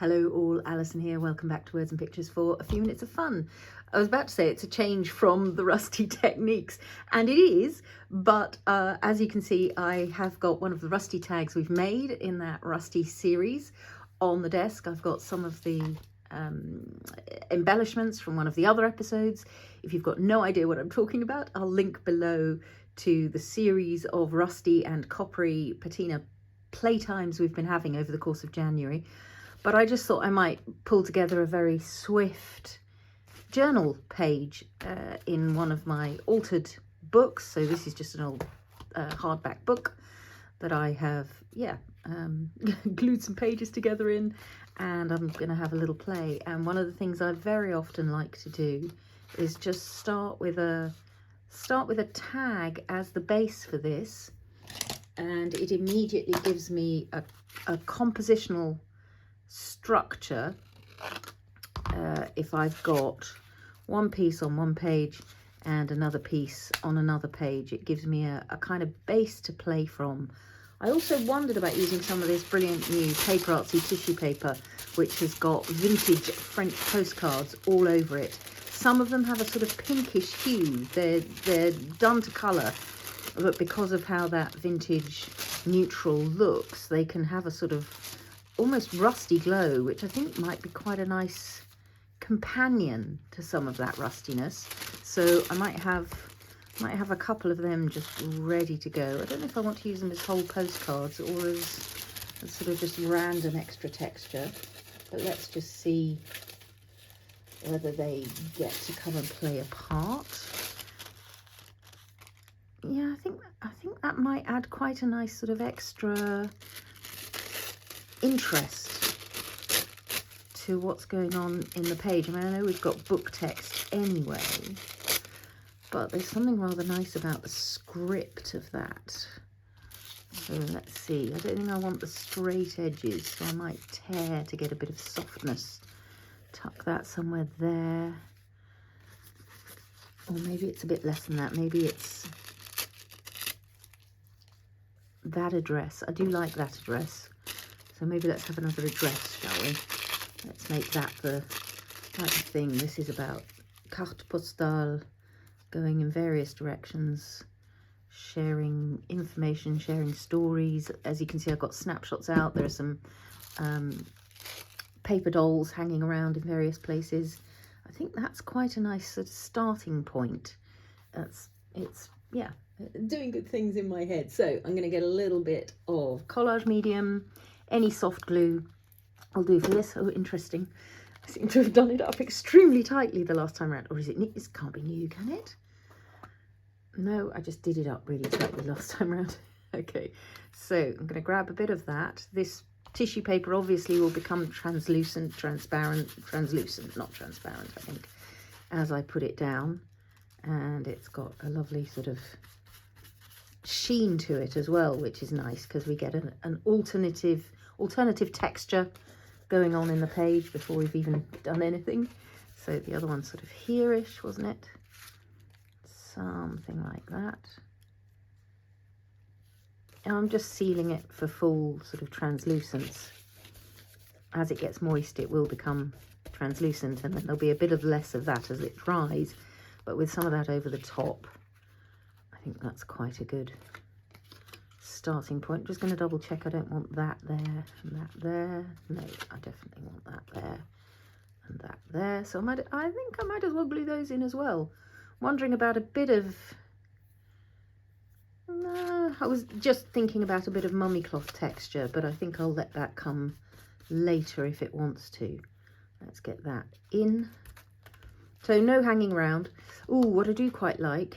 Hello all, Alison here. Welcome back to Words and Pictures for a few minutes of fun. I was about to say it's a change from the rusty techniques, and it is, but as you can see, I have got one of the rusty tags we've made in that rusty series on the desk. I've got some of the embellishments from one of the other episodes. If you've got no idea what I'm talking about, I'll link below to the series of rusty and coppery patina playtimes we've been having over the course of January. But I just thought I might pull together a very swift journal page in one of my altered books. So this is just an old hardback book that I have, glued some pages together in, and I'm going to have a little play. And one of the things I very often like to do is just start with a tag as the base for this, and it immediately gives me a compositional structure. If I've got one piece on one page and another piece on another page, it gives me a kind of base to play from. I also wondered about using some of this brilliant new PaperArtsy tissue paper, which has got vintage French postcards all over it. Some of them have a sort of pinkish hue. They're done to colour, but because of how that vintage neutral looks, they can have a sort of almost rusty glow, which I think might be quite a nice companion to some of that rustiness. So I might have a couple of them just ready to go. I don't know if I want to use them as whole postcards or as sort of just random extra texture, but let's just see whether they get to come and play a part. Yeah, I think that might add quite a nice sort of extra interest to what's going on in the page. I mean, I know we've got book text anyway, but there's something rather nice about the script of that. So let's see. I don't think I want the straight edges, so I might tear to get a bit of softness. Tuck that somewhere there. Or maybe it's a bit less than that. Maybe it's that address. I do like that address. So maybe let's have another address, shall we? Let's make that the type of thing. This is about carte postale, going in various directions, sharing information, sharing stories. As you can see, I've got snapshots out. There are some paper dolls hanging around in various places. I think that's quite a nice sort of starting point. It's doing good things in my head. So I'm going to get a little bit of collage medium. Any soft glue I'll do for this. Oh, interesting. I seem to have done it up extremely tightly the last time around. Or is it new? This can't be new, can it? No, I just did it up really tightly last time around. Okay, so I'm going to grab a bit of that. This tissue paper obviously will become translucent, not transparent, I think, as I put it down. And it's got a lovely sort of sheen to it as well, which is nice because we get an alternative texture going on in the page before we've even done anything. So the other one's sort of here-ish, wasn't it? Something like that. And I'm just sealing it for full sort of translucence. As it gets moist, it will become translucent, and then there'll be a bit of less of that as it dries, but with some of that over the top, I think that's quite a good starting point. Just going to double check I don't want that there and that there. No, I definitely want that there and that there. So I think I might as well glue those in as well. Wondering about a bit of, I was just thinking about a bit of mummy cloth texture, but I think I'll let that come later if it wants to. Let's get that in. So no hanging around. Oh, what I do quite like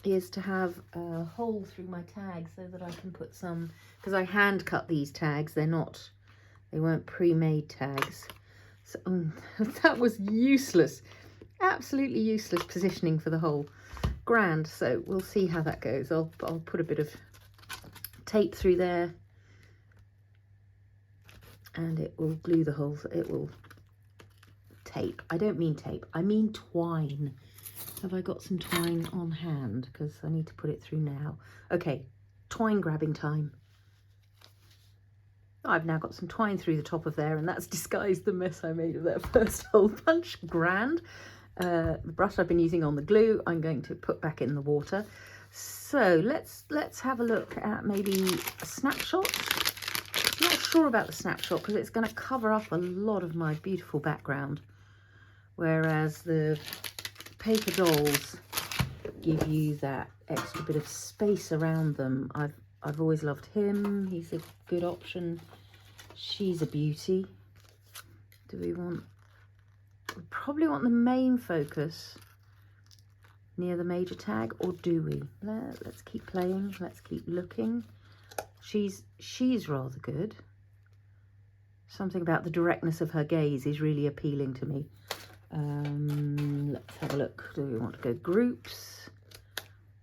is to have a hole through my tag so that I can put some, because I hand cut these tags, they weren't pre-made tags. So that was useless, absolutely useless positioning for the hole. Grand. So we'll see how that goes. I'll put a bit of tape through there and it will glue the holes. It will tape. I don't mean tape, I mean twine. Have I got some twine on hand? Because I need to put it through now. Okay, twine grabbing time. I've now got some twine through the top of there, and that's disguised the mess I made of that first hole punch. Grand. The brush I've been using on the glue, I'm going to put back in the water. So let's have a look at maybe a snapshot. I'm not sure about the snapshot because it's going to cover up a lot of my beautiful background, whereas the paper dolls give you that extra bit of space around them. I've always loved him. He's a good option. She's a beauty. Do we probably want the main focus near the major tag, or do we? Let's keep playing. Let's keep looking. She's rather good. Something about the directness of her gaze is really appealing to me. Let's have a look. Do we want to go groups?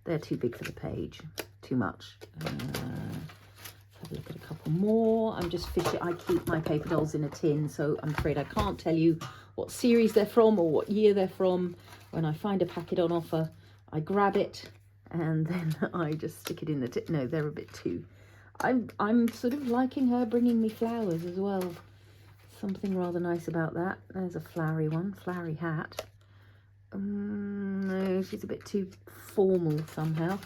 They're too big for the page. Too much. Let's have a look at a couple more. I'm just fishing. I keep my paper dolls in a tin, so I'm afraid I can't tell you what series they're from or what year they're from. When I find a packet on offer, I grab it and then I just stick it in the tin. No, they're a bit too... I'm sort of liking her bringing me flowers as well. Something rather nice about that. There's a flowery one, flowery hat. No, she's a bit too formal somehow.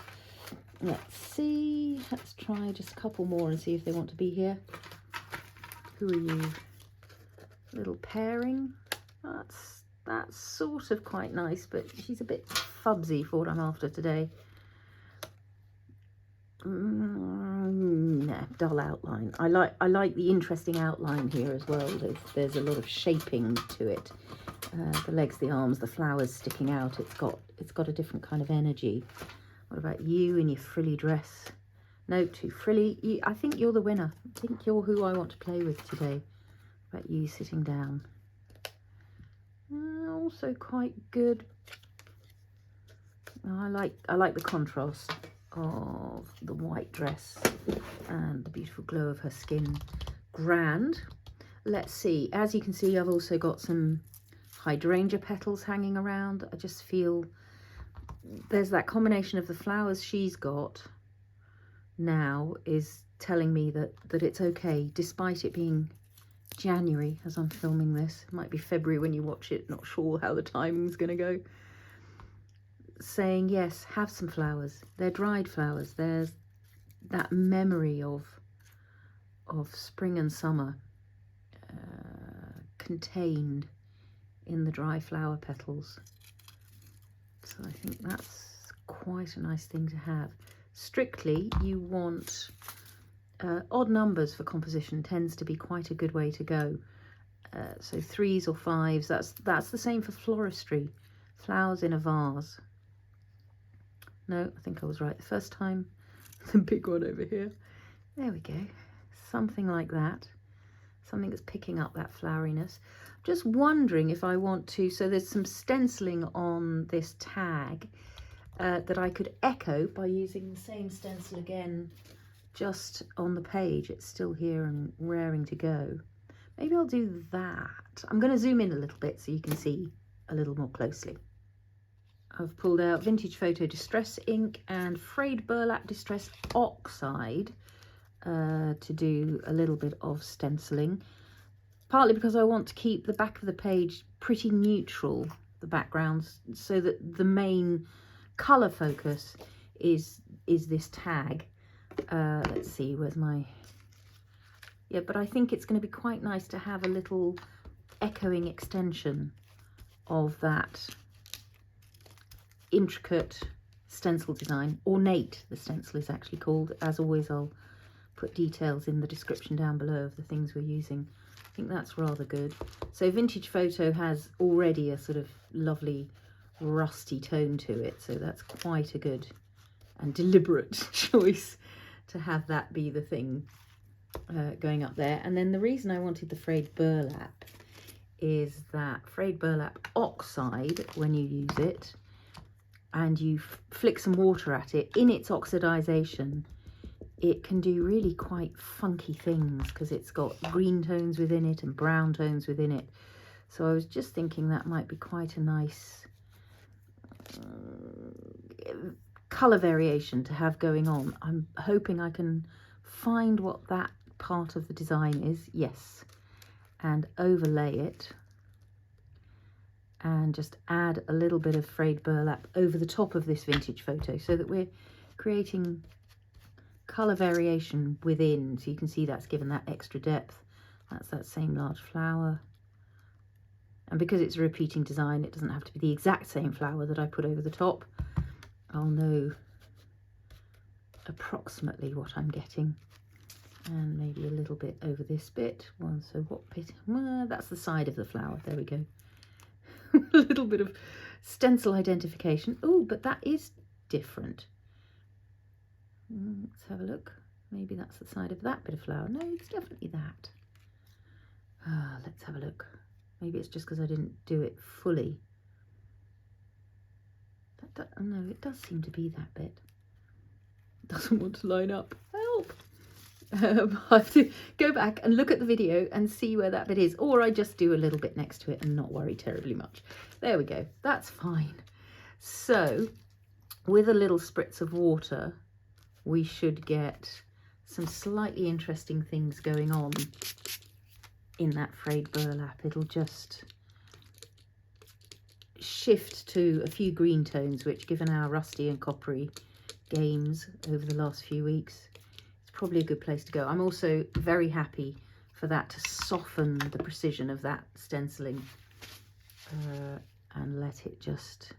Let's see. Let's try just a couple more and see if they want to be here. Who are you? Little pairing. That's sort of quite nice, but she's a bit fubsy for what I'm after today. No, dull outline. I like the interesting outline here as well. There's a lot of shaping to it. The legs, the arms, the flowers sticking out. It's got a different kind of energy. What about you in your frilly dress? No, too frilly. I think you're the winner. I think you're who I want to play with today. What about you sitting down? Also quite good. I like the contrast of the white dress and the beautiful glow of her skin. Grand. Let's see. As you can see, I've also got some hydrangea petals hanging around. I just feel there's that combination of the flowers she's got now is telling me that it's okay, despite it being January as I'm filming this. It might be February when you watch it, not sure how the timing's going to go. Saying, yes, have some flowers. They're dried flowers. There's that memory of spring and summer contained in the dry flower petals. So I think that's quite a nice thing to have. Strictly, you want odd numbers for composition. Tends to be quite a good way to go. So 3s or 5s. That's the same for floristry. Flowers in a vase. No, I think I was right the first time. The big one over here. There we go. Something like that. Something that's picking up that floweriness. Just wondering if I want to, so there's some stenciling on this tag that I could echo by using the same stencil again just on the page. It's still here and raring to go. Maybe I'll do that. I'm going to zoom in a little bit so you can see a little more closely. I've pulled out Vintage Photo Distress ink and Frayed Burlap Distress Oxide to do a little bit of stenciling. Partly because I want to keep the back of the page pretty neutral, the backgrounds, so that the main colour focus is this tag. Let's see, where's my... Yeah, but I think it's going to be quite nice to have a little echoing extension of that intricate stencil design. Ornate, the stencil is actually called. As always, I'll put details in the description down below of the things we're using. I think that's rather good. So Vintage Photo has already a sort of lovely rusty tone to it, so that's quite a good and deliberate choice to have that be the thing going up there. And then the reason I wanted the Frayed Burlap is that Frayed Burlap Oxide, when you use it and you flick some water at it, in its oxidization, it can do really quite funky things because it's got green tones within it and brown tones within it. So I was just thinking that might be quite a nice colour variation to have going on. I'm hoping I can find what that part of the design is, yes, and overlay it and just add a little bit of frayed burlap over the top of this vintage photo so that we're creating colour variation within. So you can see that's given that extra depth. That's that same large flower. And because it's a repeating design, it doesn't have to be the exact same flower that I put over the top. I'll know approximately what I'm getting. And maybe a little bit over this bit. Well, so what bit? Well, that's the side of the flower. There we go. A little bit of stencil identification. Oh, but that is different. Let's have a look. Maybe that's the side of that bit of flower. No, it's definitely that. Let's have a look. Maybe it's just because I didn't do it fully. No, it does seem to be that bit. It doesn't want to line up. Help! I have to go back and look at the video and see where that bit is, or I just do a little bit next to it and not worry terribly much. There we go, that's fine. So with a little spritz of water, we should get some slightly interesting things going on in that frayed burlap. It'll just shift to a few green tones, which, given our rusty and coppery games over the last few weeks, probably a good place to go. I'm also very happy for that to soften the precision of that stenciling and let it just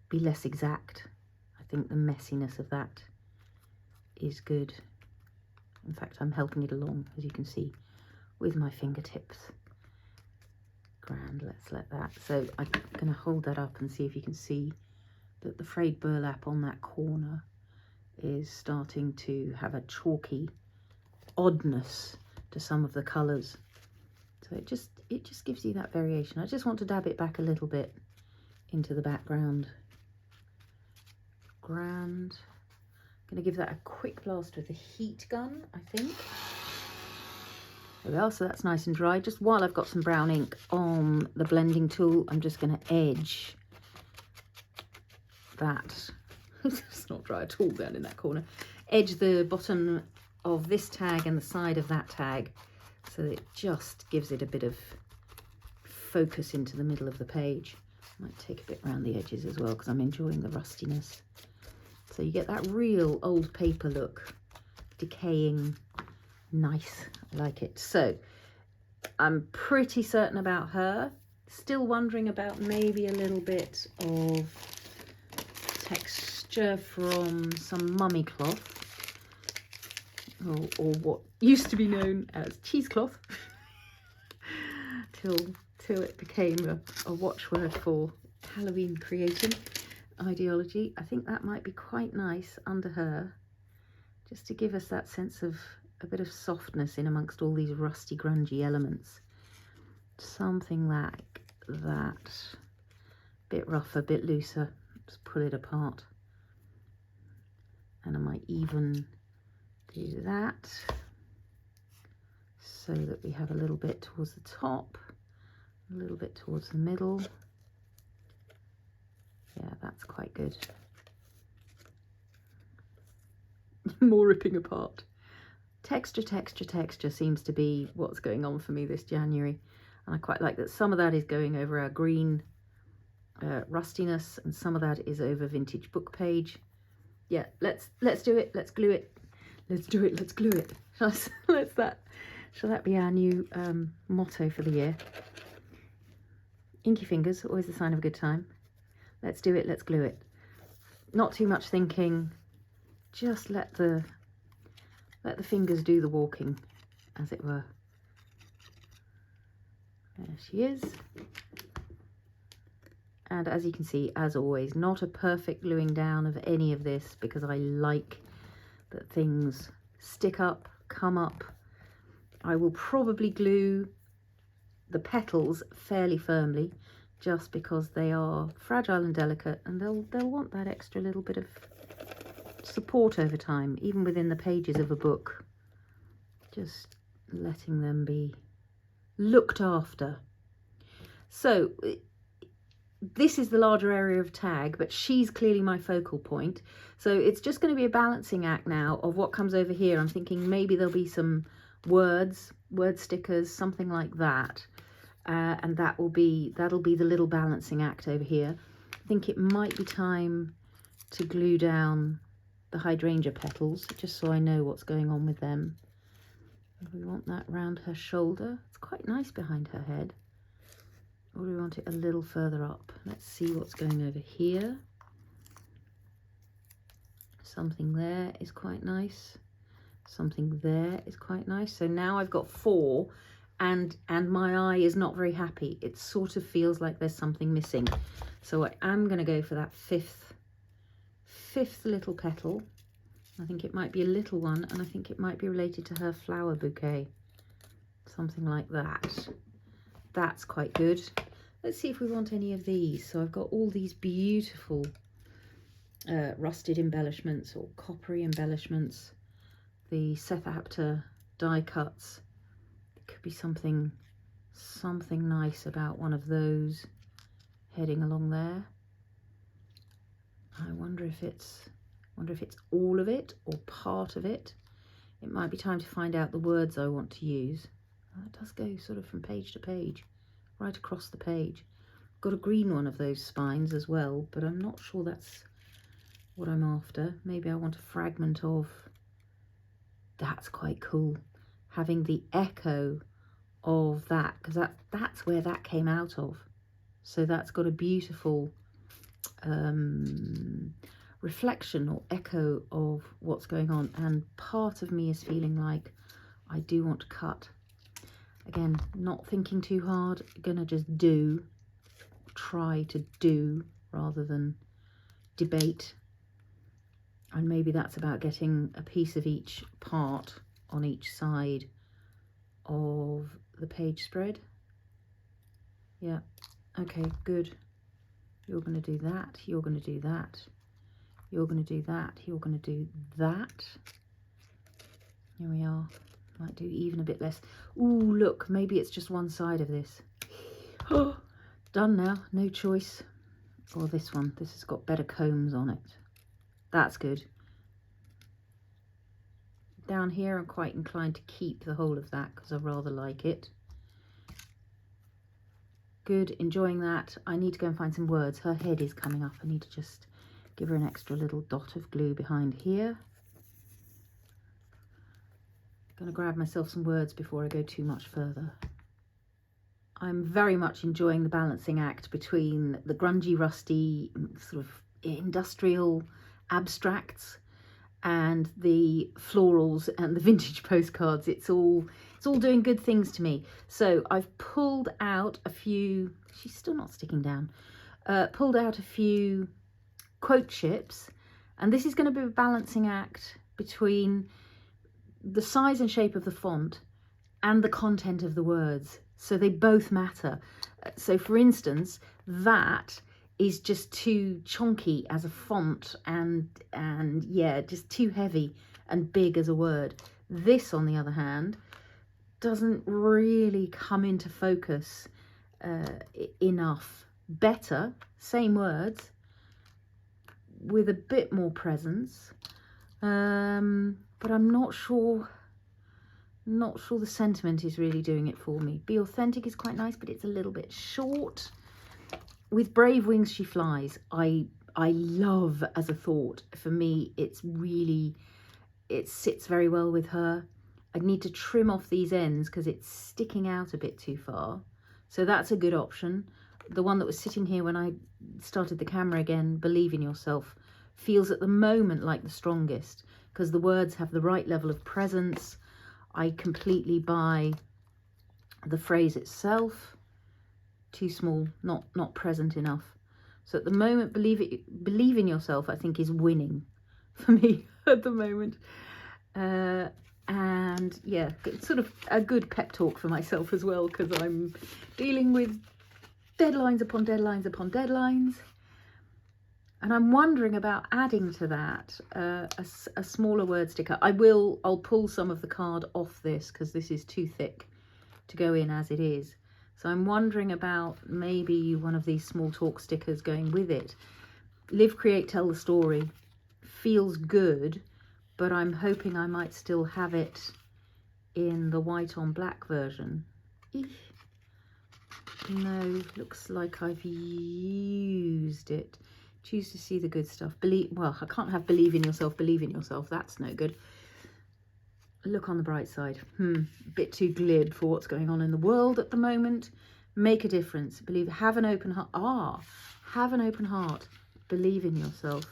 be less exact. I think the messiness of that is good. In fact, I'm helping it along, as you can see, with my fingertips. Grand, let's let that. So I'm going to hold that up and see if you can see that the frayed burlap on that corner is starting to have a chalky oddness to some of the colours. So it just gives you that variation. I just want to dab it back a little bit into the background. Grand. I'm going to give that a quick blast with a heat gun, I think. There we are, so that's nice and dry. Just while I've got some brown ink on the blending tool, I'm just going to edge that. It's not dry at all down in that corner. Edge the bottom of this tag and the side of that tag so that it just gives it a bit of focus into the middle of the page. I might take a bit around the edges as well because I'm enjoying the rustiness. So you get that real old paper look, decaying, nice. I like it. So I'm pretty certain about her. Still wondering about maybe a little bit of texture from some mummy cloth, or what used to be known as cheesecloth, till it became a watchword for Halloween creating ideology. I think that might be quite nice under her, just to give us that sense of a bit of softness in amongst all these rusty, grungy elements. Something like that, bit rougher, bit looser. Just pull it apart. And I might even do that so that we have a little bit towards the top, a little bit towards the middle. Yeah, that's quite good. More ripping apart. Texture, texture, texture seems to be what's going on for me this January. And I quite like that some of that is going over our green rustiness, and some of that is over vintage book page. Yeah, let's do it. Let's glue it. Let's do it. Let's glue it. Shall that be our new motto for the year? Inky fingers, always a sign of a good time. Let's do it. Let's glue it. Not too much thinking. Just let the fingers do the walking, as it were. There she is. And as you can see, as always, not a perfect gluing down of any of this, because I like that things stick up, come up. I will probably glue the petals fairly firmly, just because they are fragile and delicate, and they'll want that extra little bit of support over time, even within the pages of a book. Just letting them be looked after. So this is the larger area of tag, but she's clearly my focal point. So it's just going to be a balancing act now of what comes over here. I'm thinking maybe there'll be some words, word stickers, something like that. And that'll be the little balancing act over here. I think it might be time to glue down the hydrangea petals, just so I know what's going on with them. We want that round her shoulder. It's quite nice behind her head. Or do we want it a little further up? Let's see what's going over here. Something there is quite nice. Something there is quite nice. So now I've got 4, and my eye is not very happy. It sort of feels like there's something missing. So I am going to go for that fifth little petal. I think it might be a little one, and I think it might be related to her flower bouquet. Something like that. That's quite good. Let's see if we want any of these. So I've got all these beautiful rusted embellishments or coppery embellishments. The Seth Apter die cuts. There could be something nice about one of those heading along there. I wonder if it's all of it or part of it. It might be time to find out the words I want to use. It does go sort of from page to page, right across the page. Got a green one of those spines as well, but I'm not sure that's what I'm after. Maybe I want a fragment of... That's quite cool. Having the echo of that, because that's where that came out of. So that's got a beautiful reflection or echo of what's going on. And part of me is feeling like I do want to cut. Again, not thinking too hard, gonna just try to do rather than debate. And maybe that's about getting a piece of each part on each side of the page spread. Yeah, okay, good. You're going to do that, you're going to do that, you're going to do that, you're going to do that. Here we are. Might do even a bit less. Ooh, look, maybe it's just one side of this. Oh, done now, no choice. Or this one, this has got better combs on it. That's good. Down here, I'm quite inclined to keep the whole of that because I rather like it. Good, enjoying that. I need to go and find some words. Her head is coming up. I need to just give her an extra little dot of glue behind here. Going to grab myself some words before I go too much further. I'm very much enjoying the balancing act between the grungy, rusty, sort of industrial abstracts and the florals and the vintage postcards. It's all doing good things to me. So I've pulled out a few, she's still not sticking down, pulled out a few quote ships, and this is going to be a balancing act between the size and shape of the font and the content of the words. So they both matter. So for instance, that is just too chunky as a font and yeah, just too heavy and big as a word. This, on the other hand, doesn't really come into focus enough. Better, same words, with a bit more presence, but I'm not sure the sentiment is really doing it for me. Be authentic is quite nice, but it's a little bit short. With Brave Wings She Flies, I love as a thought. For me, it sits very well with her. I need to trim off these ends because it's sticking out a bit too far. So that's a good option. The one that was sitting here when I started the camera again, Believe in Yourself, feels at the moment like the strongest because the words have the right level of presence. I completely buy the phrase itself. Too small, not present enough. So at the moment, Believe in Yourself, I think, is winning for me at the moment. And yeah, it's sort of a good pep talk for myself as well, because I'm dealing with deadlines upon deadlines upon deadlines. And I'm wondering about adding to that a smaller word sticker. I'll pull some of the card off this because this is too thick to go in as it is. So I'm wondering about maybe one of these small talk stickers going with it. Live, create, tell the story feels good, but I'm hoping I might still have it in the white on black version. Eesh. No, looks like I've used it. Choose to see the good stuff. Well, I can't have believe in yourself, that's no good. Look on the bright side. Bit too glib for what's going on in the world at the moment. Make a difference. Believe, have an open heart. Have an open heart. Believe in yourself.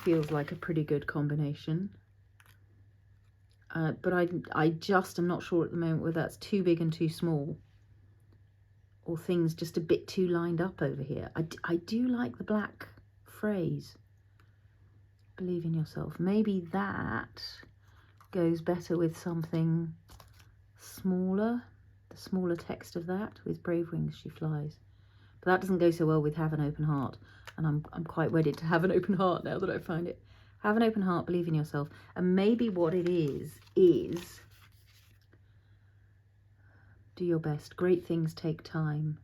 Feels like a pretty good combination. But I just am not sure at the moment whether that's too big and too small, or things just a bit too lined up over here. I do like the black phrase. Believe in yourself. Maybe that goes better with something smaller, the smaller text of that, with brave wings she flies. But that doesn't go so well with have an open heart, and I'm quite wedded to have an open heart now that I find it. Have an open heart, believe in yourself. And maybe what it is do your best. Great things take time.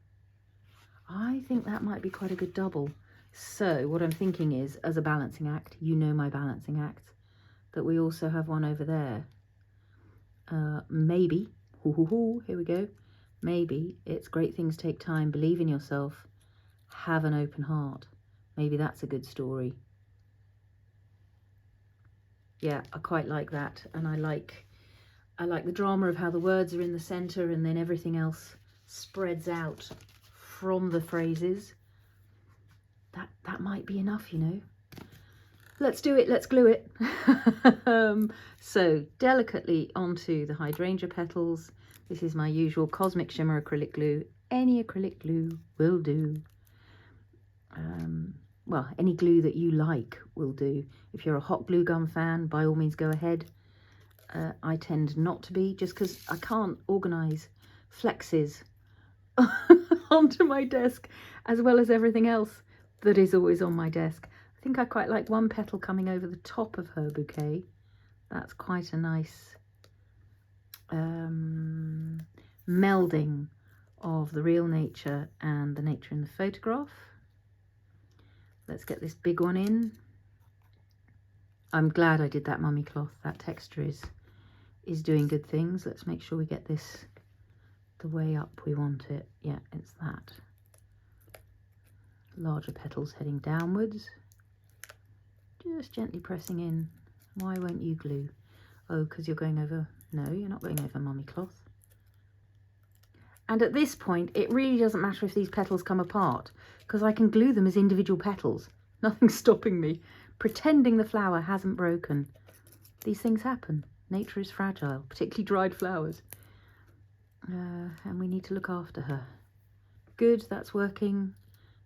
I think that might be quite a good double. So what I'm thinking is, as a balancing act, you know my balancing act, that we also have one over there. Maybe, here we go. Maybe it's great things take time, believe in yourself, have an open heart. Maybe that's a good story. Yeah, I quite like that, and I like the drama of how the words are in the center and then everything else spreads out from the phrases. That might be enough, you know. Let's do it, let's glue it. So delicately onto the hydrangea petals. This is my usual Cosmic Shimmer acrylic glue. Any acrylic glue will do. Well, any glue that you like will do. If you're a hot glue gun fan, by all means go ahead. I tend not to be, just because I can't organise flexes onto my desk as well as everything else that is always on my desk. I think I quite like one petal coming over the top of her bouquet. That's quite a nice melding of the real nature and the nature in the photograph. Let's get this big one in. I'm glad I did that mummy cloth. That texture is doing good things. Let's make sure we get this the way up we want it. Yeah, it's that. Larger petals heading downwards. Just gently pressing in. Why won't you glue? Oh, because you're going over... No, you're not going over mummy cloth. And at this point, it really doesn't matter if these petals come apart, because I can glue them as individual petals. Nothing's stopping me. Pretending the flower hasn't broken. These things happen. Nature is fragile, particularly dried flowers. And we need to look after her. Good, that's working.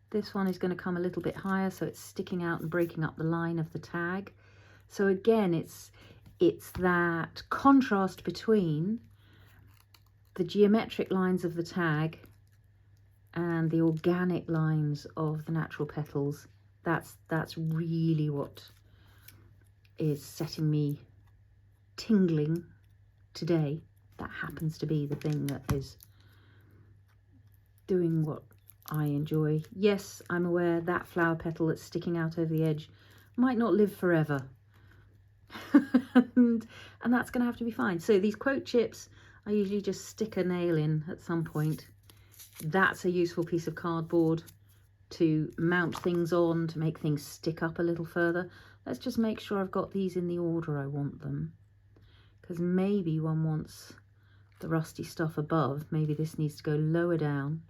This one is going to come a little bit higher, so it's sticking out and breaking up the line of the tag. So again, it's that contrast between the geometric lines of the tag and the organic lines of the natural petals. That's really what is setting me tingling today. That happens to be the thing that is doing what I enjoy. Yes, I'm aware that flower petal that's sticking out over the edge might not live forever. and that's going to have to be fine. So these quote chips, I usually just stick a nail in at some point. That's a useful piece of cardboard to mount things on, to make things stick up a little further. Let's just make sure I've got these in the order I want them, because maybe one wants the rusty stuff above. Maybe this needs to go lower down,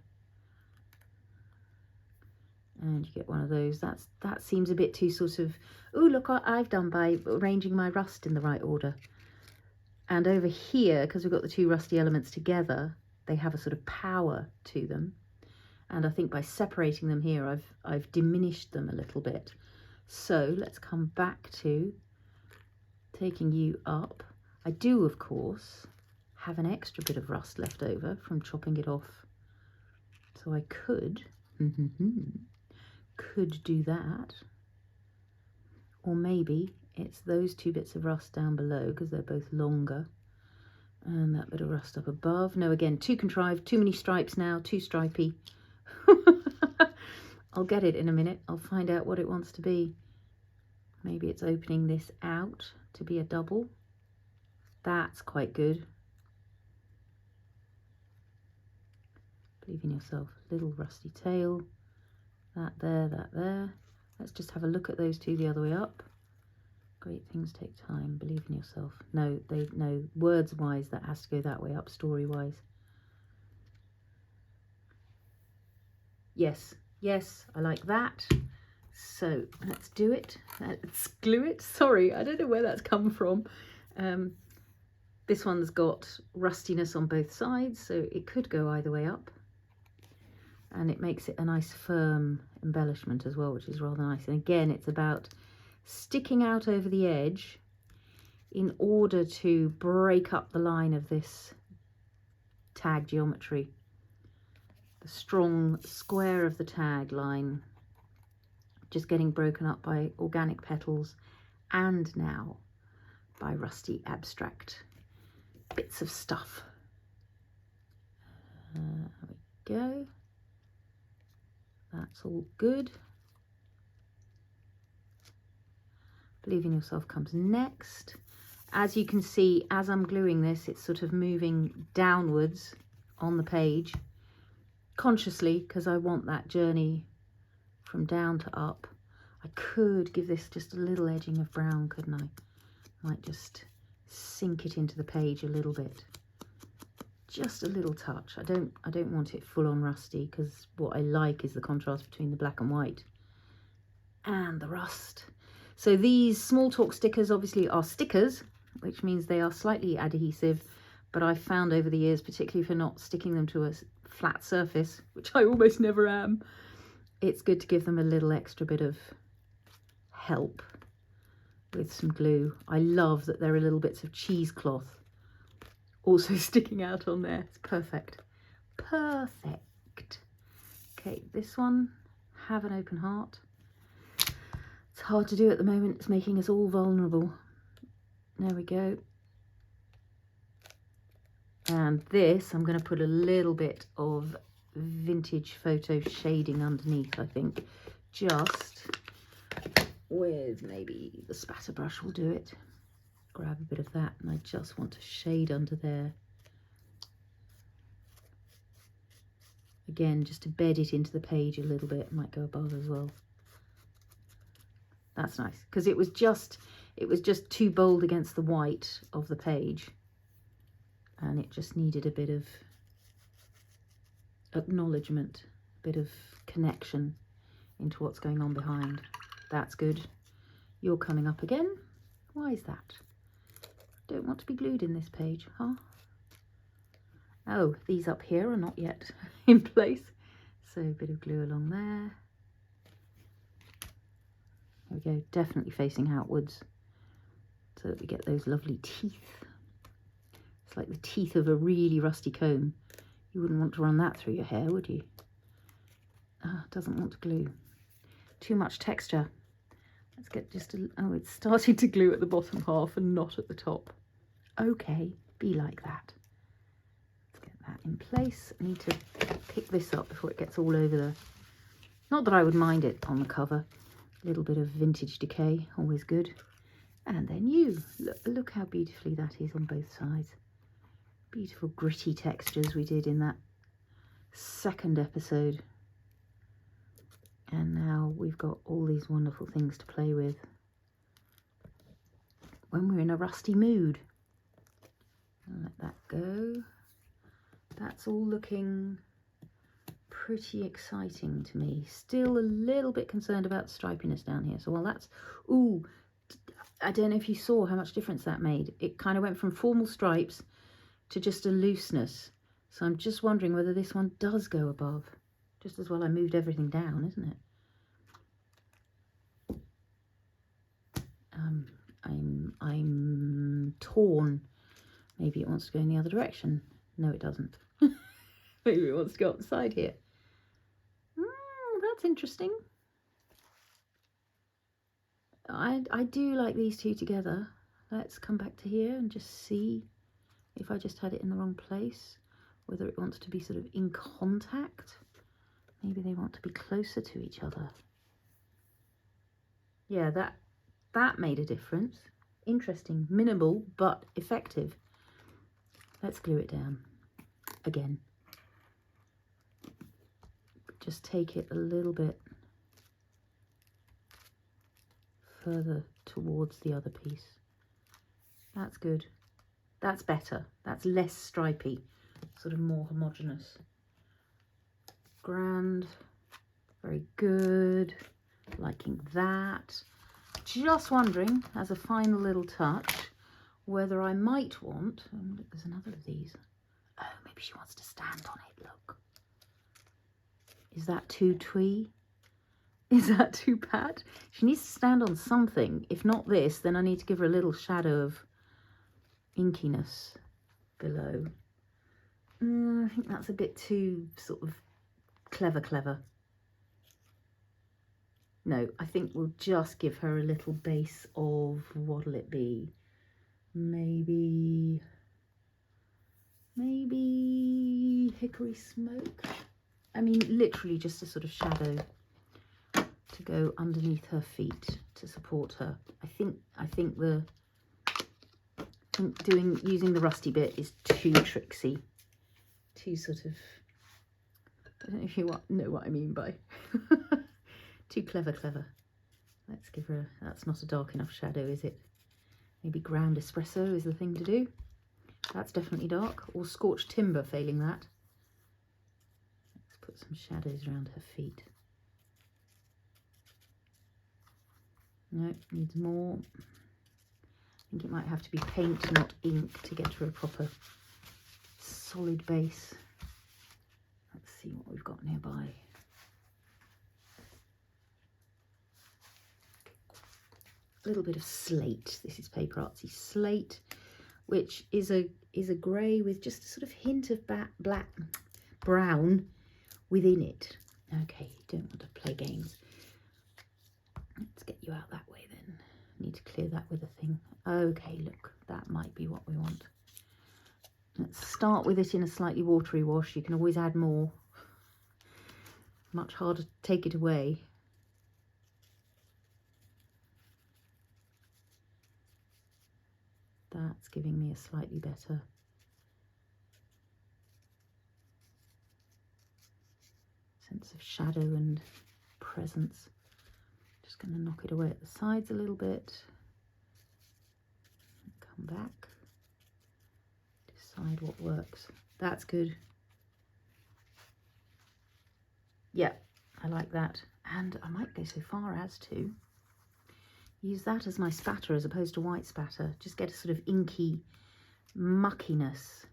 and you get one of those. That seems a bit too sort of, oh, look what I've done by arranging my rust in the right order. And over here, because we've got the two rusty elements together, they have a sort of power to them. And I think by separating them here, I've diminished them a little bit. So let's come back to taking you up. I do, of course, have an extra bit of rust left over from chopping it off. So I could do that. Or maybe it's those two bits of rust down below, because they're both longer. And that bit of rust up above. No, again, too contrived, too many stripes now, too stripy. I'll get it in a minute. I'll find out what it wants to be. Maybe it's opening this out to be a double. That's quite good. Believe in yourself. Little rusty tail. That there, that there. Let's just have a look at those two the other way up. Great things take time. Believe in yourself. No, words wise that has to go that way up, story wise. Yes, yes, I like that. So let's do it. Let's glue it. Sorry, I don't know where that's come from. This one's got rustiness on both sides, so it could go either way up. And it makes it a nice firm embellishment as well, which is rather nice. And again, it's about sticking out over the edge in order to break up the line of this tag geometry. The strong square of the tag line just getting broken up by organic petals and now by rusty abstract bits of stuff. There we go. That's all good. Believe in yourself comes next. As you can see, as I'm gluing this, it's sort of moving downwards on the page consciously because I want that journey from down to up. I could give this just a little edging of brown, couldn't I? Might just sink it into the page a little bit. Just a little touch. I don't want it full on rusty because what I like is the contrast between the black and white and the rust. So these small talk stickers obviously are stickers, which means they are slightly adhesive, but I've found over the years, particularly for not sticking them to a flat surface, which I almost never am, it's good to give them a little extra bit of help with some glue. I love that there are little bits of cheesecloth also sticking out on there. It's perfect. Perfect. Okay, this one, have an open heart. It's hard to do at the moment. It's making us all vulnerable. There we go. And this, I'm going to put a little bit of vintage photo shading underneath, I think. Just with maybe the spatter brush will do it. Grab a bit of that, and I just want to shade under there. Again, just to bed it into the page a little bit. Might go above as well. That's nice, because it was just too bold against the white of the page, and it just needed a bit of acknowledgement, a bit of connection into what's going on behind. That's good. You're coming up again. Why is that? Don't want to be glued in this page, huh? Oh, these up here are not yet in place. So a bit of glue along there. There we go, definitely facing outwards so that we get those lovely teeth. It's like the teeth of a really rusty comb. You wouldn't want to run that through your hair, would you? Ah, doesn't want to glue. Too much texture. Let's get just a... Oh, it's starting to glue at the bottom half and not at the top. Okay, be like that. Let's get that in place. I need to pick this up before it gets all over there. Not that I would mind it on the cover. A little bit of vintage decay, always good. And then you. Look how beautifully that is on both sides. Beautiful gritty textures we did in that second episode. And now we've got all these wonderful things to play with when we're in a rusty mood. I'll let that go. That's all looking pretty exciting to me. Still a little bit concerned about the stripiness down here. So while that's... Ooh, I don't know if you saw how much difference that made. It kind of went from formal stripes to just a looseness. So I'm just wondering whether this one does go above. Just as well I moved everything down, isn't it? I'm torn. Maybe it wants to go in the other direction. No, it doesn't. Maybe it wants to go up the side here. That's interesting. I do like these two together. Let's come back to here and just see if I just had it in the wrong place, whether it wants to be sort of in contact. Maybe they want to be closer to each other. Yeah, that made a difference. Interesting, minimal but effective. Let's glue it down again. Just take it a little bit further towards the other piece. That's good. That's better. That's less stripy, sort of more homogeneous. Grand. Very good. Liking that. Just wondering, as a final little touch, whether I might want, look, there's another of these. Oh, maybe she wants to stand on it, look. Is that too twee? Is that too pat? She needs to stand on something. If not this, then I need to give her a little shadow of inkiness below. I think that's a bit too sort of clever. No, I think we'll just give her a little base of, what'll it be? Maybe hickory smoke. I mean, literally just a sort of shadow to go underneath her feet to support her. I think using the rusty bit is too tricksy, too sort of, I don't know if you know what I mean by too clever. Let's give her, that's not a dark enough shadow, is it? Maybe ground espresso is the thing to do. That's definitely dark, or scorched timber failing that. Let's put some shadows around her feet. No, needs more. I think it might have to be paint, not ink, to get her a proper solid base. Let's see what we've got nearby. A little bit of Slate. This is PaperArtsy Slate, which is a grey with just a sort of hint of black brown within it. Okay, you don't want to play games. Let's get you out that way then. Need to clear that with a thing. Okay, look, that might be what we want. Let's start with it in a slightly watery wash. You can always add more. Much harder to take it away. That's giving me a slightly better sense of shadow and presence. Just going to knock it away at the sides a little bit. Come back. Decide what works. That's good. Yeah, I like that. And I might go so far as to use that as my spatter as opposed to white spatter. Just get a sort of inky muckiness.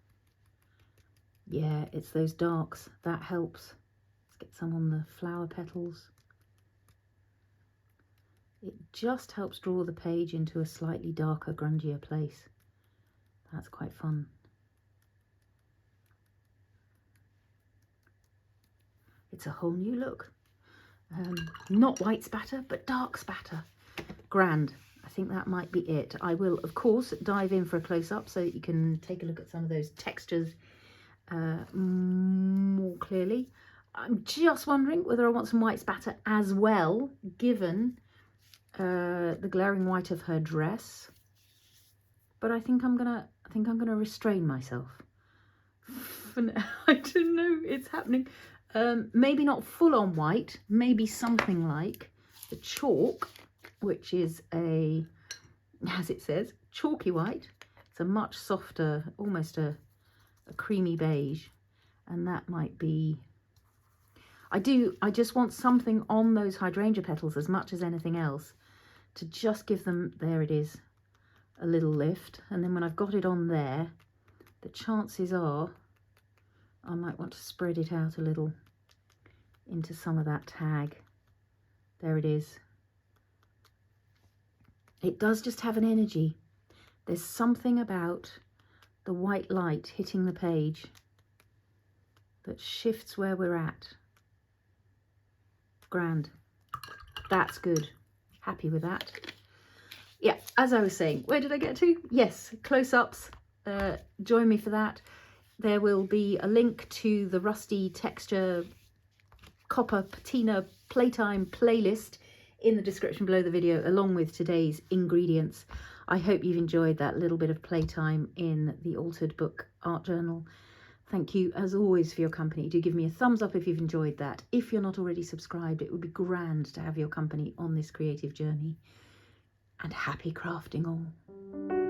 Yeah, it's those darks. That helps. Let's get some on the flower petals. It just helps draw the page into a slightly darker, grungier place. That's quite fun. It's a whole new look. Not white spatter, but dark spatter. Grand. I think that might be it. I will, of course, dive in for a close-up so that you can take a look at some of those textures more clearly. I'm just wondering whether I want some white spatter as well, given the glaring white of her dress. But I think I'm gonna restrain myself. For now. I don't know. It's happening. Maybe not full on white. Maybe something like the chalk, which is a, as it says, chalky white. It's a much softer, almost a creamy beige, and that might be. I just want something on those hydrangea petals as much as anything else to just give them, there it is, a little lift. And then when I've got it on there, the chances are I might want to spread it out a little into some of that tag. There it is. It does just have an energy. There's something about the white light hitting the page that shifts where we're at. Grand. That's good. Happy with that. Yeah, as I was saying, where did I get to? Yes, close-ups. join me for that. There will be a link to the Rusty Texture Copper Patina Playtime playlist in the description below the video, along with today's ingredients. I hope you've enjoyed that little bit of playtime in the Altered Book art journal. Thank you as always for your company. Do give me a thumbs up if you've enjoyed that. If you're not already subscribed, it would be grand to have your company on this creative journey. And happy crafting all.